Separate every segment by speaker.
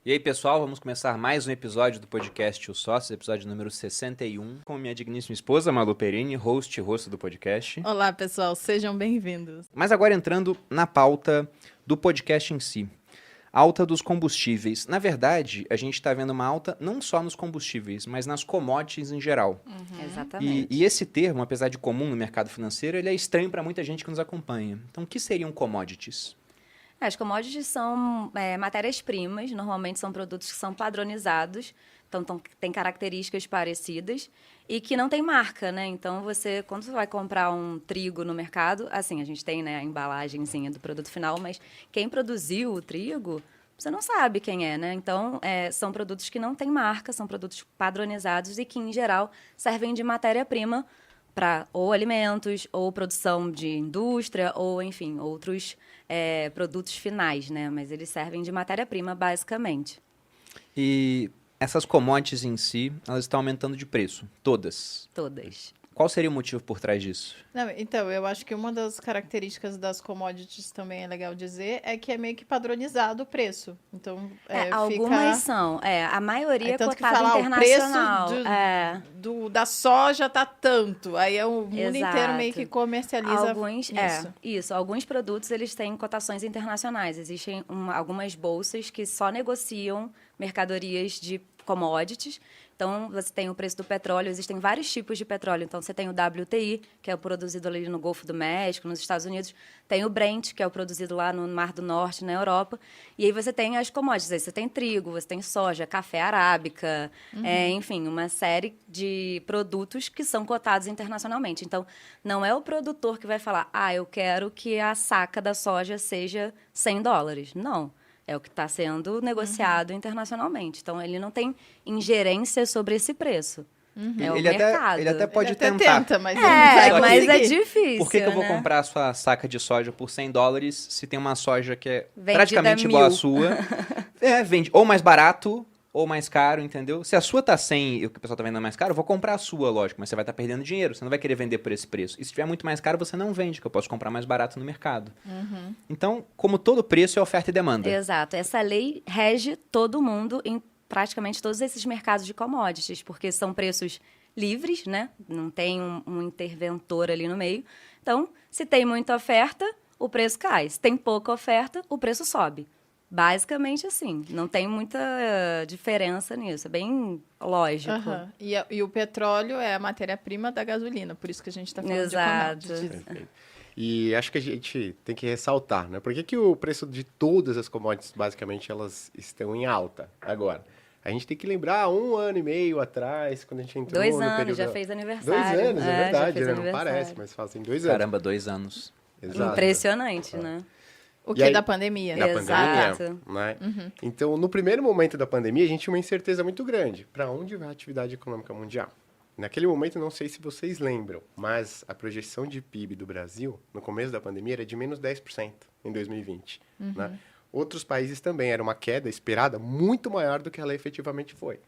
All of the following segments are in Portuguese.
Speaker 1: E aí, pessoal, vamos começar mais um episódio do podcast Os Sócios, episódio número 61, com minha digníssima esposa, Malu Perini, host e rosto do podcast.
Speaker 2: Olá, pessoal, sejam bem-vindos.
Speaker 1: Mas agora entrando na pauta do podcast em si. Alta dos combustíveis. Na verdade, a gente está vendo uma alta não só nos combustíveis, mas nas commodities em geral.
Speaker 3: Exatamente.
Speaker 1: E esse termo, apesar de comum no mercado financeiro, ele é estranho para muita gente que nos acompanha. Então, o que seriam commodities?
Speaker 3: As commodities são matérias-primas, normalmente são produtos que são padronizados, então têm características parecidas e que não tem marca, né? Então, quando você vai comprar um trigo no mercado, assim, a gente tem, né, a embalagenzinha do produto final, mas quem produziu o trigo, você não sabe quem é, né? Então, são produtos que não têm marca, são produtos padronizados e que, em geral, servem de matéria-prima para ou alimentos, ou produção de indústria, ou, enfim, outros produtos finais, né? Mas eles servem de matéria-prima, basicamente.
Speaker 1: E essas commodities em si, elas estão aumentando de preço, todas.
Speaker 3: Todas.
Speaker 1: Qual seria o motivo por trás disso?
Speaker 2: Não, então, eu acho que uma das características das commodities também é legal dizer, é que é meio que padronizado o preço. Então,
Speaker 3: algumas são. A maioria é
Speaker 2: tanto
Speaker 3: cotada
Speaker 2: que
Speaker 3: internacional.
Speaker 2: O preço da soja tá tanto. Aí o mundo inteiro meio que comercializa
Speaker 3: isso. Alguns produtos, eles têm cotações internacionais. Existem algumas bolsas que só negociam mercadorias de commodities. Então, você tem o preço do petróleo, existem vários tipos de petróleo. Então, você tem o WTI, que é o produzido ali no Golfo do México, nos Estados Unidos. Tem o Brent, que é o produzido lá no Mar do Norte, na Europa. E aí você tem as commodities. Aí você tem trigo, você tem soja, café arábica, enfim, uma série de produtos que são cotados internacionalmente. Então, não é o produtor que vai falar, eu quero que a saca da soja seja $100. Não. É o que está sendo negociado internacionalmente. Então, ele não tem ingerência sobre esse preço. É o mercado.
Speaker 1: Ele até pode
Speaker 2: ele até
Speaker 1: tentar.
Speaker 2: Tenta, mas não vai
Speaker 3: mas é
Speaker 2: conseguir.
Speaker 3: difícil,
Speaker 1: Por que eu vou
Speaker 3: né?
Speaker 1: comprar a sua saca de soja por $100 se tem uma soja que é
Speaker 3: Vendida
Speaker 1: praticamente igual à sua? Vende ou mais barato ou mais caro, entendeu? Se a sua tá 100 e o que o pessoal tá vendendo mais caro, eu vou comprar a sua, lógico, mas você vai estar perdendo dinheiro, você não vai querer vender por esse preço. E se tiver muito mais caro, você não vende, que eu posso comprar mais barato no mercado. Então, como todo preço, é oferta e demanda.
Speaker 3: Exato. Essa lei rege todo mundo em praticamente todos esses mercados de commodities, porque são preços livres, né? Não tem um interventor ali no meio. Então, se tem muita oferta, o preço cai. Se tem pouca oferta, o preço sobe. Basicamente assim, não tem muita diferença nisso, é bem lógico.
Speaker 2: E o petróleo é a matéria-prima da gasolina, por isso que a gente está falando
Speaker 3: Exato.
Speaker 2: de commodities.
Speaker 4: Perfeito. E acho que a gente tem que ressaltar, né? Por que o preço de todas as commodities, basicamente, elas estão em alta agora? A gente tem que lembrar, 1 ano e meio atrás, quando a gente entrou
Speaker 3: 2
Speaker 4: no
Speaker 3: anos,
Speaker 4: período...
Speaker 3: já fez aniversário.
Speaker 4: 2 anos, é verdade,
Speaker 3: já fez
Speaker 4: né? Não
Speaker 3: aniversário.
Speaker 4: parece, mas fazem 2 anos.
Speaker 1: Caramba, 2 anos.
Speaker 4: Exato.
Speaker 3: Impressionante, né?
Speaker 2: O que da pandemia, né?
Speaker 4: Da
Speaker 3: Exato.
Speaker 4: pandemia, né? Então, no primeiro momento da pandemia, a gente tinha uma incerteza muito grande. Para onde vai a atividade econômica mundial? Naquele momento, não sei se vocês lembram, mas a projeção de PIB do Brasil, no começo da pandemia, era de menos 10% em 2020. Né? Outros países também, era uma queda esperada muito maior do que ela efetivamente foi.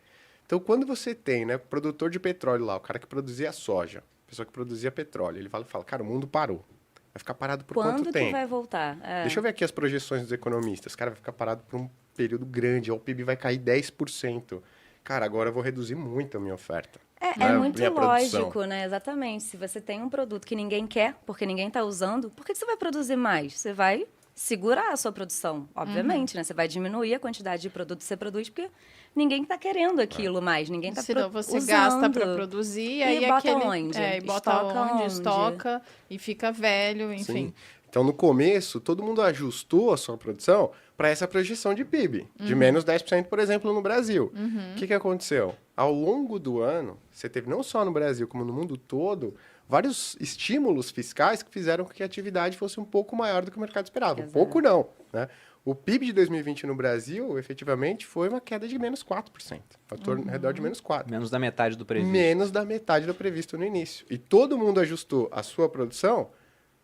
Speaker 4: Então, quando você tem, né, o produtor de petróleo lá, o cara que produzia soja, a pessoa que produzia petróleo, ele fala, cara, o mundo parou. Vai ficar parado por quanto tempo?
Speaker 3: Quando que vai voltar?
Speaker 4: Deixa eu ver aqui as projeções dos economistas. Cara, vai ficar parado por um período grande. O PIB vai cair 10%. Cara, agora eu vou reduzir muito a minha oferta.
Speaker 3: É muito lógico, né? Exatamente. Se você tem um produto que ninguém quer, porque ninguém está usando, por que você vai produzir mais? Você vai segurar a sua produção, obviamente, né? Você vai diminuir a quantidade de produto que você produz, porque ninguém está querendo aquilo mais, ninguém está usando.
Speaker 2: Senão você gasta para produzir, aí
Speaker 3: bota onde?
Speaker 2: E bota onde, estoca, e fica velho, enfim.
Speaker 4: Sim. Então, no começo, todo mundo ajustou a sua produção para essa projeção de PIB, de menos 10%, por exemplo, no Brasil. O que aconteceu? Ao longo do ano, você teve, não só no Brasil, como no mundo todo, vários estímulos fiscais que fizeram com que a atividade fosse um pouco maior do que o mercado esperava.
Speaker 3: Exato.
Speaker 4: Um pouco não, né? O PIB de 2020 no Brasil, efetivamente, foi uma queda de menos 4%. Fator ao redor de menos 4%.
Speaker 1: Menos da metade do previsto.
Speaker 4: Menos da metade do previsto no início. E todo mundo ajustou a sua produção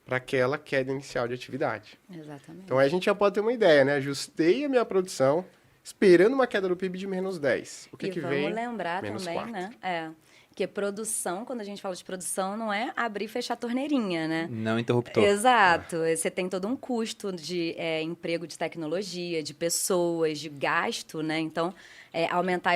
Speaker 4: para aquela queda inicial de atividade.
Speaker 3: Exatamente.
Speaker 4: Então, aí a gente já pode ter uma ideia, né? Ajustei a minha produção esperando uma queda do PIB de menos 10. O que vem?
Speaker 3: Vamos lembrar
Speaker 4: menos
Speaker 3: também,
Speaker 4: 4.
Speaker 3: né? Porque produção, quando a gente fala de produção, não é abrir e fechar a torneirinha, né?
Speaker 1: Não interruptor.
Speaker 3: Exato. Você tem todo um custo de emprego de tecnologia, de pessoas, de gasto, né? Então, aumentar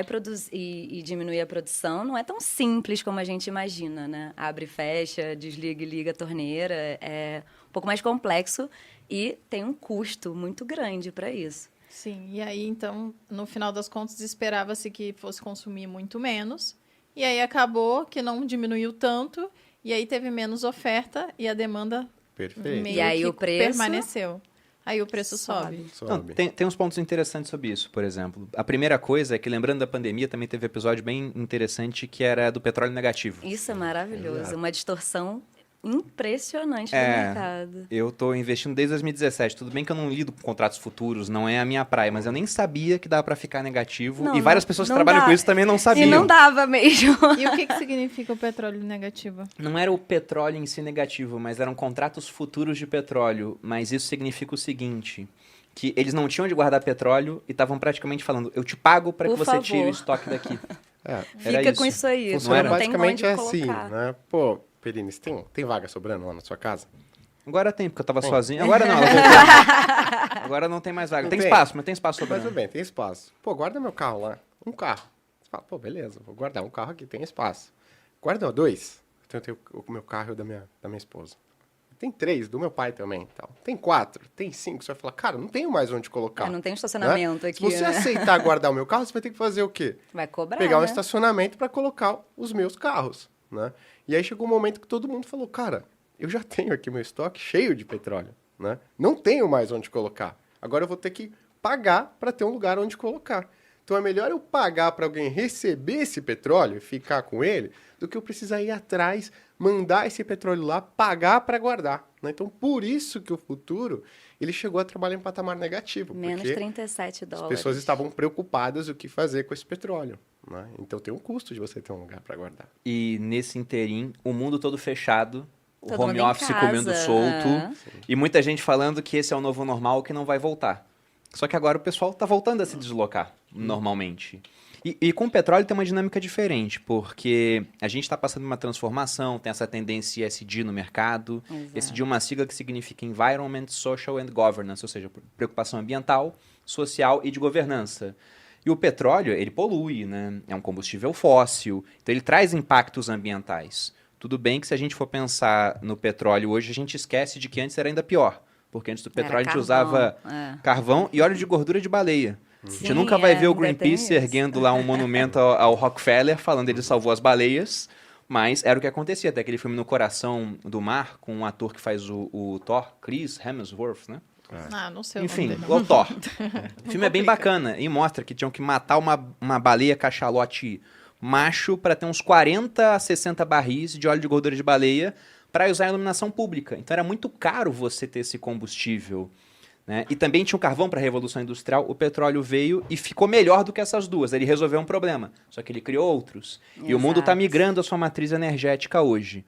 Speaker 3: e diminuir a produção não é tão simples como a gente imagina, né? Abre e fecha, desliga e liga a torneira. É um pouco mais complexo e tem um custo muito grande para isso.
Speaker 2: Sim, e aí, então, no final das contas, esperava-se que fosse consumir muito menos. E aí acabou que não diminuiu tanto, e aí teve menos oferta e a demanda
Speaker 4: Perfeito.
Speaker 2: meio
Speaker 3: E aí
Speaker 2: que
Speaker 3: o preço
Speaker 2: permaneceu. Aí o preço sobe.
Speaker 1: Não, tem uns pontos interessantes sobre isso, por exemplo. A primeira coisa é que, lembrando da pandemia, também teve um episódio bem interessante que era do petróleo negativo.
Speaker 3: Isso é maravilhoso.
Speaker 4: Exato.
Speaker 3: Uma distorção impressionante do
Speaker 1: É.
Speaker 3: mercado.
Speaker 1: Eu tô investindo desde 2017. Tudo bem que eu não lido com contratos futuros, não é a minha praia, mas eu nem sabia que dava pra ficar negativo.
Speaker 3: Não,
Speaker 1: e várias
Speaker 3: não-
Speaker 1: pessoas que
Speaker 3: não
Speaker 1: trabalham
Speaker 3: dá.
Speaker 1: com isso também não sabiam.
Speaker 3: E não dava mesmo.
Speaker 2: E o que significa o petróleo negativo?
Speaker 1: Não era o petróleo em si negativo, mas eram contratos futuros de petróleo. Mas isso significa o seguinte, que eles não tinham de guardar petróleo e estavam praticamente falando, eu te pago para que
Speaker 3: Por
Speaker 1: você
Speaker 3: favor.
Speaker 1: tire o estoque daqui.
Speaker 4: É,
Speaker 1: Era
Speaker 3: Fica
Speaker 1: isso.
Speaker 3: com isso aí.
Speaker 4: funciona
Speaker 3: não tem
Speaker 4: basicamente
Speaker 3: onde
Speaker 4: assim,
Speaker 3: colocar.
Speaker 4: né? Pô, Perini, você tem vaga sobrando lá na sua casa?
Speaker 1: Agora tem, porque eu tava sozinho. Agora não, ela voltou. Agora não tem mais vaga.
Speaker 4: Não
Speaker 1: Tem
Speaker 4: tem?
Speaker 1: espaço, mas tem espaço
Speaker 4: Mas tudo
Speaker 1: sobrando.
Speaker 4: bem, tem espaço. Pô, guarda meu carro lá. Um carro. Você fala, pô, beleza, vou guardar um carro aqui, tem espaço. Guarda dois. Então eu tenho o meu carro e o da minha esposa. Tem 3, do meu pai também e tal. Tem 4, tem 5. Você vai falar, cara, não tenho mais onde colocar.
Speaker 3: Não tem estacionamento
Speaker 4: né?
Speaker 3: aqui.
Speaker 4: Se você
Speaker 3: né?
Speaker 4: aceitar guardar o meu carro, você vai ter que fazer o quê?
Speaker 3: Vai cobrar.
Speaker 4: Pegar um
Speaker 3: né?
Speaker 4: estacionamento para colocar os meus carros, né? E aí chegou um momento que todo mundo falou, cara, eu já tenho aqui meu estoque cheio de petróleo, né? Não tenho mais onde colocar. Agora eu vou ter que pagar para ter um lugar onde colocar. Então é melhor eu pagar para alguém receber esse petróleo e ficar com ele, do que eu precisar ir atrás, mandar esse petróleo lá, pagar para guardar, né? Então por isso que o futuro ele chegou a trabalhar em patamar negativo,
Speaker 3: Menos
Speaker 4: porque
Speaker 3: 37
Speaker 4: as
Speaker 3: dólares.
Speaker 4: pessoas estavam preocupadas o que fazer com esse petróleo, né? Então tem um custo de você ter um lugar para guardar.
Speaker 1: E nesse interim, o mundo todo fechado, o
Speaker 3: Todo
Speaker 1: home
Speaker 3: mundo em
Speaker 1: office
Speaker 3: casa,
Speaker 1: comendo solto, e muita gente falando que esse é o novo normal, que não vai voltar. Só que agora o pessoal tá voltando a se deslocar, normalmente. E com o petróleo tem uma dinâmica diferente, porque a gente está passando uma transformação, tem essa tendência ESG no mercado.
Speaker 3: Exato.
Speaker 1: ESG é uma sigla que significa Environment, Social and Governance, ou seja, preocupação ambiental, social e de governança. E o petróleo, ele polui, né? É um combustível fóssil, então ele traz impactos ambientais. Tudo bem que se a gente for pensar no petróleo hoje, a gente esquece de que antes era ainda pior. Porque antes do petróleo a gente usava carvão e óleo de gordura de baleia. A gente
Speaker 3: Sim,
Speaker 1: nunca vai ver o
Speaker 3: ainda tem
Speaker 1: Greenpeace
Speaker 3: isso.
Speaker 1: erguendo lá um monumento ao Rockefeller, falando que ele salvou as baleias, mas era o que acontecia. Até aquele filme No Coração do Mar, com um ator que faz o Thor, Chris Hemsworth, né?
Speaker 2: Ah, não sei
Speaker 1: Enfim,
Speaker 2: o nome dele.
Speaker 1: o Thor. O filme é bem bacana e mostra que tinham que matar uma baleia cachalote macho para ter uns 40 a 60 barris de óleo de gordura de baleia para usar em iluminação pública. Então era muito caro você ter esse combustível. Né? E também tinha o carvão para a Revolução Industrial, o petróleo veio e ficou melhor do que essas duas. Ele resolveu um problema, só que ele criou outros. E o mundo está
Speaker 3: Exato.
Speaker 1: migrando a sua matriz energética hoje.